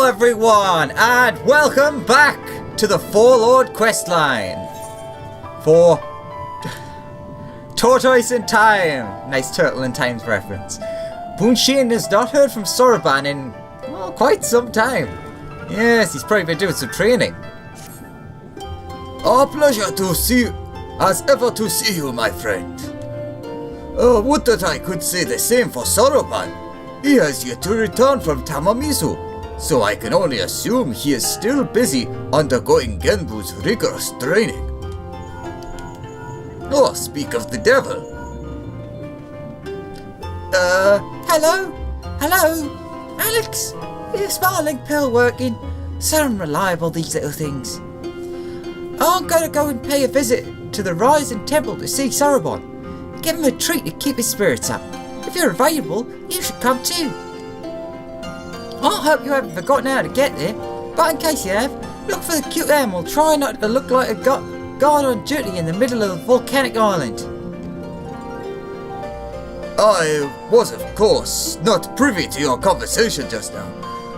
Hello everyone, and welcome back to the Forlord questline for Tortoise in Time. Nice Turtle in Time's reference. Bunshin has not heard from Soroban in, well, quite some time. Yes, he's probably been doing some training. A pleasure to see, as ever to see you, my friend. Would that I could say the same for Soroban. He has yet to return from Tamamizu, so I can only assume he is still busy undergoing Genbu's rigorous training. Oh, speak of the devil. Hello? Alex? Is my link pill working? So unreliable, these little things. I'm gonna go and pay a visit to the Rising Temple to see Soroban. Give him a treat to keep his spirits up. If you're available, you should come too. I hope you haven't forgotten how to get there, but in case you have, look for the cute animal. Try not to look like a guard on duty in the middle of a volcanic island. I was, of course, not privy to your conversation just now,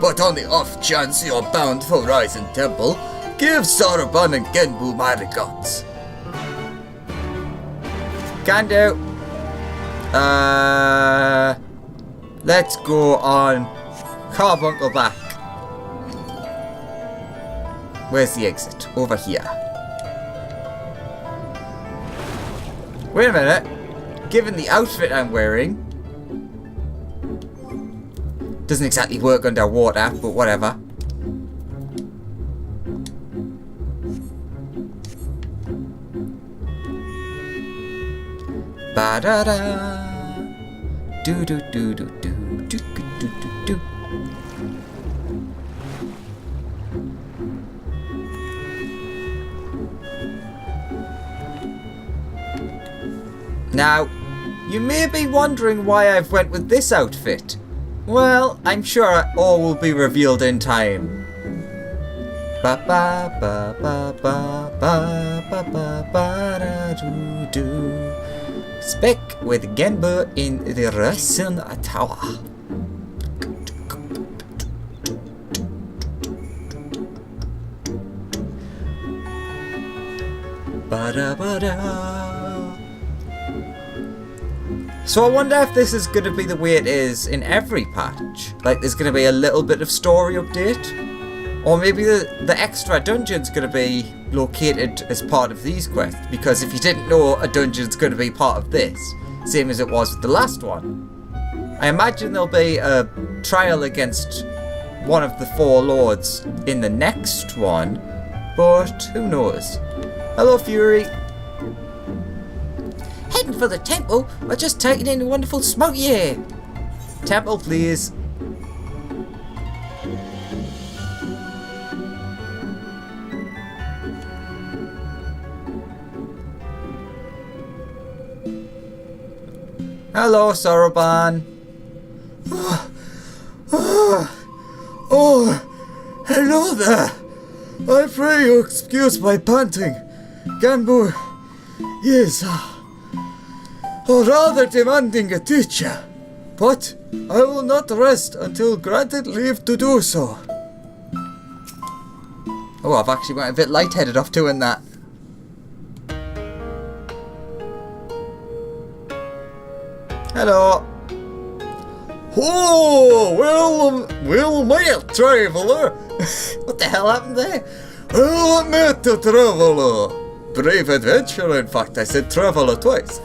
but on the off chance you're bound for Rising Temple, give Soroban and Genbu my regards. Can do. Let's go on Carbuncle back. Where's the exit? Over here. Wait a minute. Given the outfit I'm wearing, doesn't exactly work underwater, but whatever. Ba-da-da. Do-do-do-do-do-do-do-do-do. Now, you may be wondering why I've went with this outfit. Well, I'm sure all will be revealed in time. Ba ba ba ba ba ba ba ba ba da do do. Spec with Genbu in the Rising Tower. Ba-da-ba-da. So I wonder if this is going to be the way it is in every patch. Like there's going to be a little bit of story update. Or maybe the extra dungeon's going to be located as part of these quests. Because if you didn't know, a dungeon's going to be part of this. Same as it was with the last one. I imagine there'll be a trial against one of the four lords in the next one. But who knows? Hello, Fury. Heading for the temple, or just taking in the wonderful smoky air? Temple, please. Hello, Soroban. Oh, hello there. I pray you excuse my panting. Genbu is rather demanding a teacher, but I will not rest until granted leave to do so. Oh, I've actually went a bit lightheaded off doing that. Hello. Oh, well met, traveller. What the hell happened there? Well met, traveller. Brave adventurer, in fact, I said traveller twice.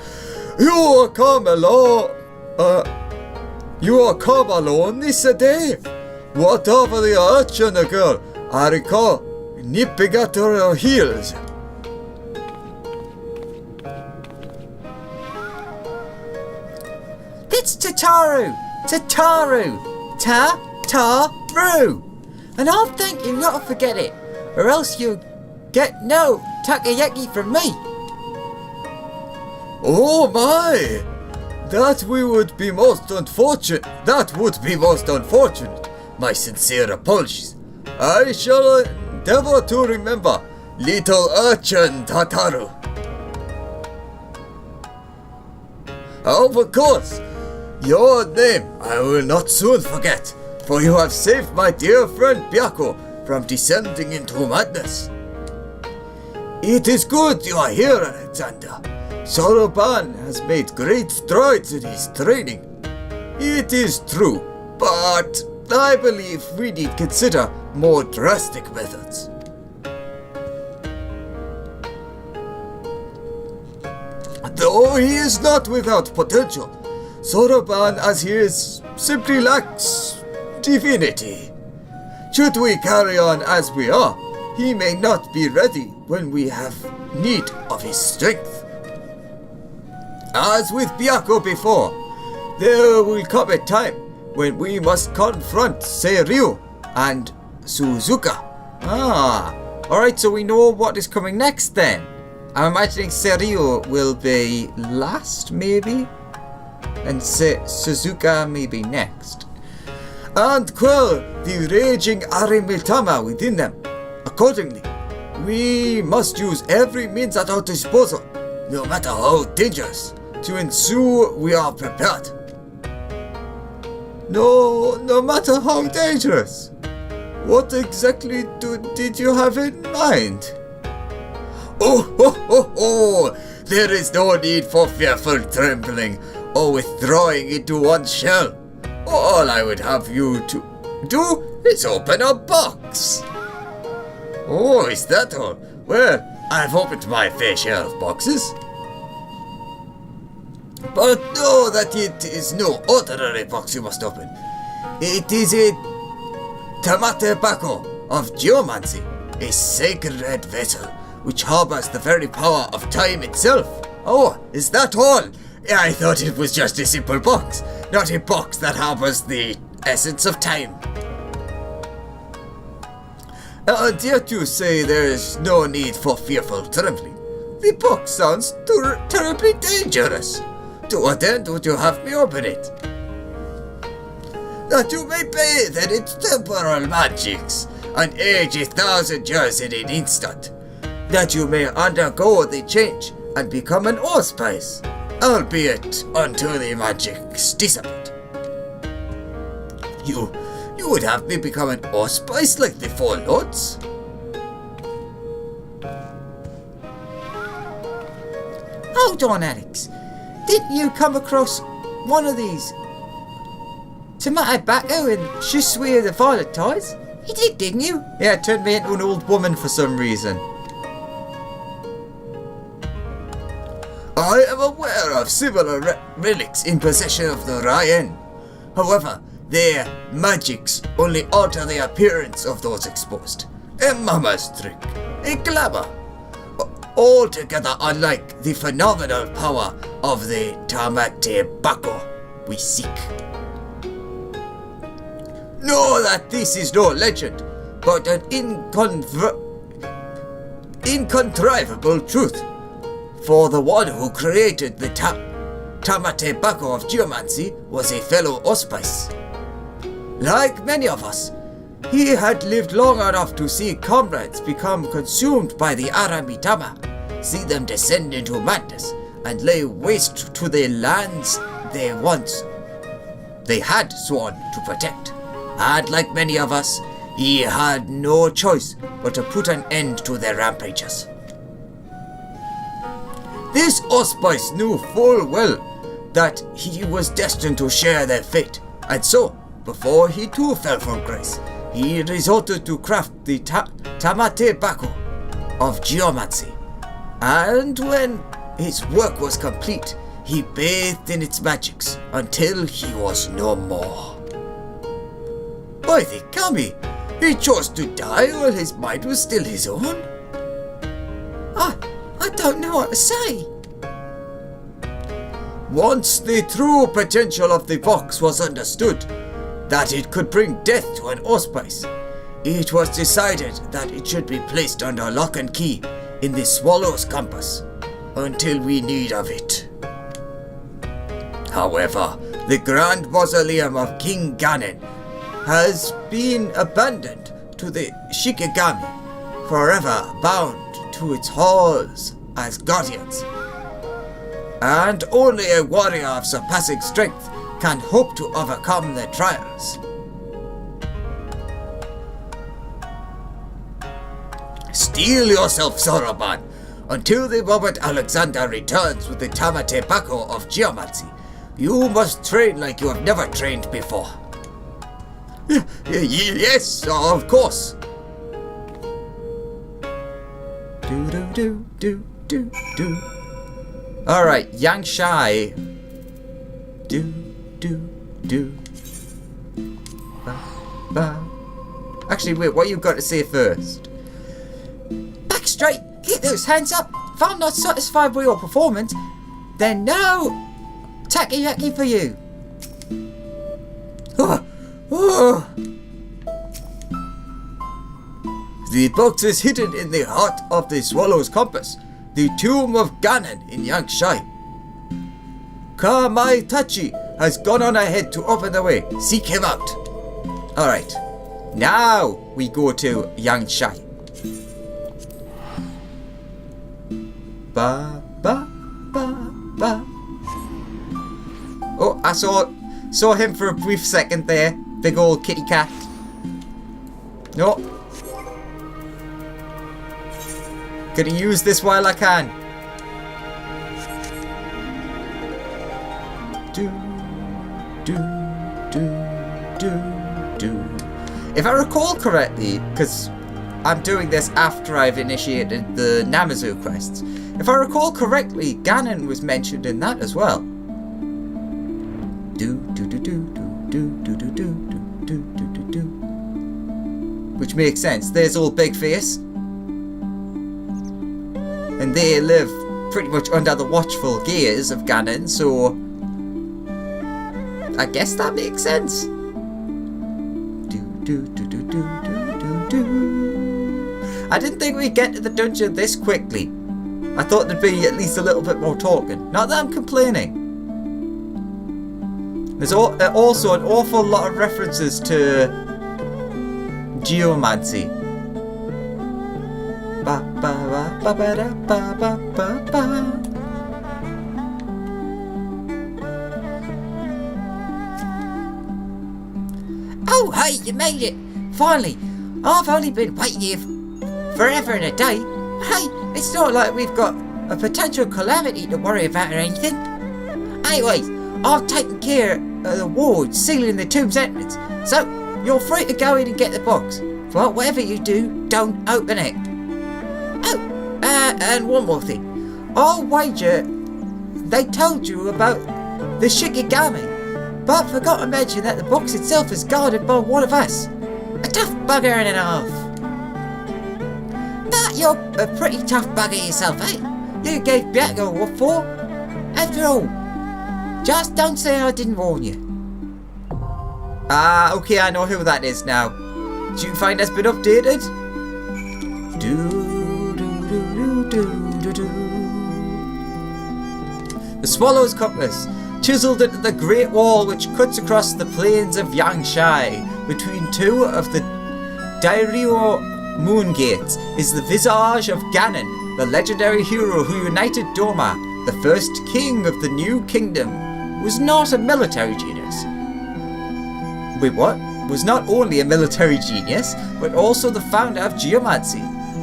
You are come alone this day. Whatever the urchin girl, I recall, nipping at her heels. It's Tataru! Ta-ta-ru! And I'll thank you not to forget it, or else you'll get no takoyaki from me. Oh my! That would be most unfortunate. My sincere apologies. I shall endeavor to remember, little urchin Tataru. Of course, your name I will not soon forget, for you have saved my dear friend Byakko from descending into madness. It is good you are here, Alexander. Soroban has made great strides in his training. It is true, but I believe we need consider more drastic methods. Though he is not without potential, Soroban as he is simply lacks divinity. Should we carry on as we are, he may not be ready when we have need of his strength. As with Byakko before, there will come a time when we must confront Seiryu and Suzuka. Alright, so we know what is coming next then. I'm imagining Seiryu will be last, maybe? And Suzuka maybe next. And quell the raging Arimitama within them. Accordingly, we must use every means at our disposal, no matter how dangerous, to ensure we are prepared. No matter how dangerous? What exactly did you have in mind? Oh, there is no need for fearful trembling or withdrawing into one's shell. All I would have you to do is open a box. Oh, is that all? Well, I've opened my fair share of boxes. But know that it is no ordinary box you must open. It is a Tamate Bako of Geomancy, a sacred vessel which harbors the very power of time itself. Oh, is that all? I thought it was just a simple box, not a box that harbors the essence of time. And yet you say there is no need for fearful trembling. The box sounds terribly dangerous. To what end would you have me open it? That you may bathe in its temporal magics, and age 1,000 years in an instant. That you may undergo the change and become an allspice, albeit until the magics dissipate. You would have me become an allspice like the Four Lords? Hold on, Alex. Didn't you come across one of these Tamate Bako and Je suis the Violet Ties? You did, didn't you? Yeah, it turned me into an old woman for some reason. I am aware of similar relics in possession of the Ryan. However, their magics only alter the appearance of those exposed. A mama's trick, a glamour. Altogether unlike the phenomenal power of the Tamate Bako we seek. Know that this is no legend, but an incontrivable truth. For the one who created the Tamate Bako of Geomancy was a fellow Auspice. Like many of us, he had lived long enough to see comrades become consumed by the Aramitama, see them descend into madness, and lay waste to the lands they had sworn to protect. And like many of us, he had no choice but to put an end to their rampages. This Auspice knew full well that he was destined to share their fate, and so, before he too fell from grace, he resorted to craft the Tamate Bako of Geomancy. And when his work was complete, he bathed in its magics until he was no more. By the kami, he chose to die while his mind was still his own. I don't know what to say. Once the true potential of the box was understood, that it could bring death to an Auspice, it was decided that it should be placed under lock and key in the Swallow's compass until we need of it. However, the Grand Mausoleum of King Ganon has been abandoned to the Shikigami, forever bound to its halls as guardians. And only a warrior of surpassing strength can hope to overcome their trials. steel yourself, Soroban, until the moment Alexander returns with the Tamate Bako of Geomancy. You must train like you have never trained before. Yes, of course. Alright, Yang Shai. Actually, wait, what you got to say first? Back straight! Keep those hands up! If I'm not satisfied with your performance, then no takoyaki for you! The box is hidden in the heart of the Swallow's compass, the tomb of Ganon in Yangshai. Kamai Tachi has gone on ahead to open the way. Seek him out. Alright, now we go to Yangshai. Ba ba ba ba. Oh, I saw him for a brief second there. Big old kitty cat. No. Gonna use this while I can. If I recall correctly, because I'm doing this after I've initiated the Namazu quests. If I recall correctly, Ganon was mentioned in that as well. Which makes sense. There's old Big Face. And they live pretty much under the watchful gaze of Ganon, so I guess that makes sense. I didn't think we'd get to the dungeon this quickly. I thought there'd be at least a little bit more talking. Not that I'm complaining. There's also an awful lot of references to geomancy. Ba ba ba ba ba da ba ba ba ba. Oh, hey, you made it! Finally! I've only been waiting here forever and a day. Hey, it's not like we've got a potential calamity to worry about or anything. Anyways, I've taken care of the ward sealing the tomb's entrance, so you're free to go in and get the box. But whatever you do, don't open it. Oh, and one more thing. I'll wager they told you about the Shikigami, but forgot to mention that the box itself is guarded by one of us. A tough bugger and a half. But you're a pretty tough bugger yourself, eh? You gave Bianca what for? After all, just don't say I didn't warn you. Ah, okay, I know who that is now. Do you find that's been updated? The Swallow's compass, chiseled into the Great Wall which cuts across the plains of Yangshai between two of the Dairyo moon gates, is the visage of Ganon, the legendary hero who united Doma, the first king of the new kingdom. Was not a military genius. Wait, what? Was not only a military genius, but also the founder of geomancy.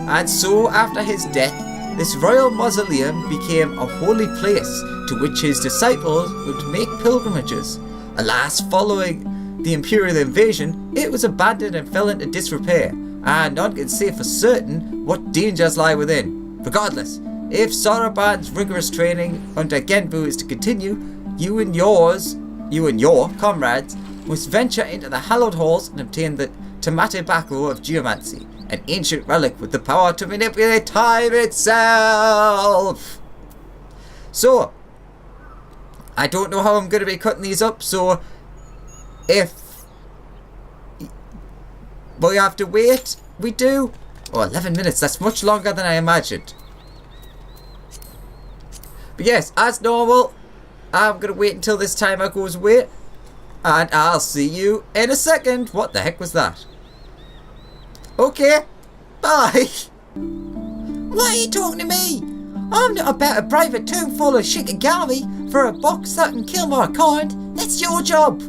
And so, after his death, this royal mausoleum became a holy place to which his disciples would make pilgrimages. Alas, following the Imperial invasion, it was abandoned and fell into disrepair, and none can say for certain what dangers lie within. Regardless, if Soroban's rigorous training under Genbu is to continue, you and your comrades must venture into the hallowed halls and obtain the Tamate Bako of Geomancy, an ancient relic with the power to manipulate time itself. So, I don't know how I'm going to be cutting these up, so if we have to wait, we do. Oh, 11 minutes, that's much longer than I imagined. But yes, as normal, I'm going to wait until this timer goes away, and I'll see you in a second. What the heck was that? Okay, bye. Why are you talking to me? I'm not about to brave a tomb full of Shikigami for a box that can kill my kind. That's your job.